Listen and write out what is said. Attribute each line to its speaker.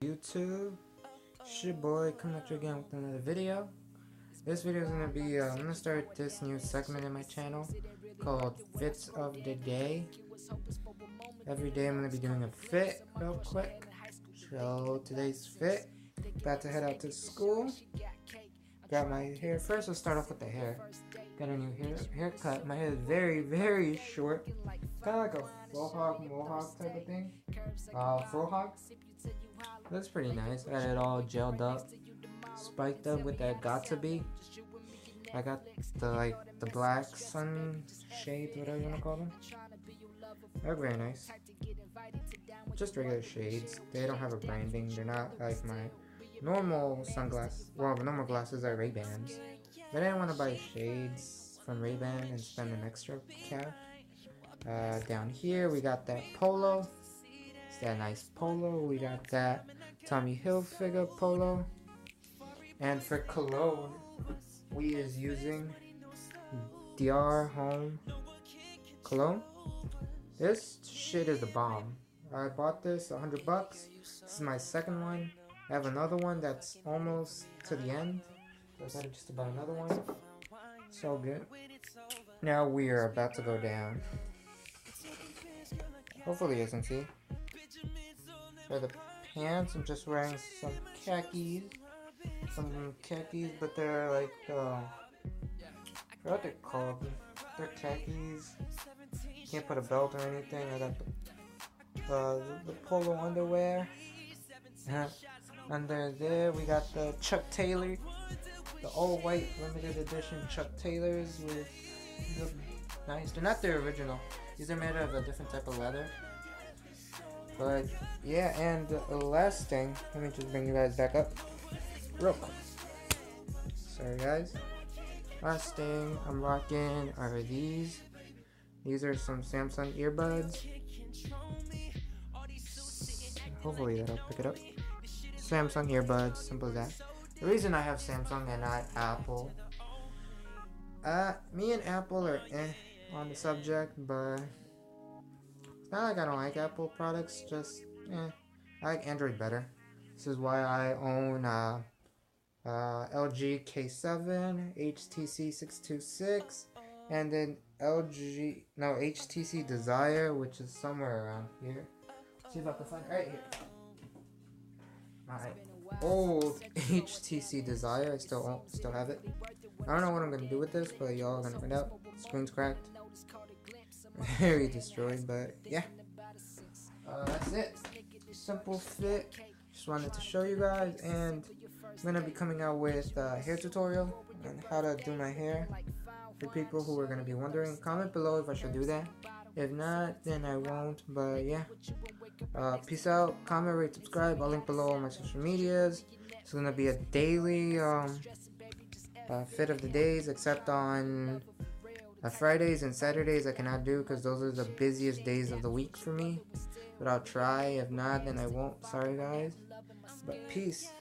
Speaker 1: YouTube, it's your boy coming at you again with another video. This video is going to be, I'm going to start this new segment in my channel called Fits of the Day. Every day I'm going to be doing a fit real quick. So today's fit, about to head out to school. Got my hair, first let's start off with the hair. Got a new haircut. My hair is very short. Kind of like a faux hawk, mohawk type of thing. Faux hawk. Looks pretty nice. Got it all gelled up, spiked up with that Got2b. I got the black sun shades, whatever you wanna call them. They're very nice. Just regular shades. They don't have a branding. They're not like my normal sunglasses. Well, normal glasses are Ray-Bans. But I didn't want to buy shades from Ray-Ban and spend an extra cash. Down here we got that polo. It's that nice polo. We got that Tommy Hilfiger polo. And for cologne, we is using DR Home cologne. This shit is the bomb. I bought this $100 bucks. This is my second one. I have another one that's almost to the end. So I decided just to buy another one. So good. Now we are about to go down. Hopefully you can see. For the pants, I'm just wearing some khakis. But they're like, I forgot what they're called. They're khakis. Can't put a belt or anything. I got the polo underwear. Under there, we got the Chuck Taylor, the all white limited edition Chuck Taylors with nice. They're not the original. These are made of a different type of leather. But yeah, and the last thing, let me just bring you guys back up real quick. Sorry guys. Last thing I'm rocking are these. These are some Samsung earbuds. Hopefully that'll pick it up. Samsung earbuds, simple as that. The reason I have Samsung and not Apple, me and Apple are on the subject, but it's not like I don't like Apple products, just I like Android better. This is why I own LG K7, HTC 626, and then HTC Desire, which is somewhere around here. See if I can find it right here. My old HTC Desire, I still have it. I don't know what I'm gonna do with this, but y'all are gonna find out. Screen's cracked, very destroyed, but yeah. That's it. Simple fit. Just wanted to show you guys, and I'm gonna be coming out with a hair tutorial on how to do my hair for people who are gonna be wondering. Comment below if I should do that. If not, then I won't, but yeah. Peace out, comment, rate, subscribe. I'll link below all my social medias. It's gonna be a daily fit of the days, except on Fridays and Saturdays I cannot do because those are the busiest days of the week for me. But I'll try. If not, then I won't. Sorry guys. But peace.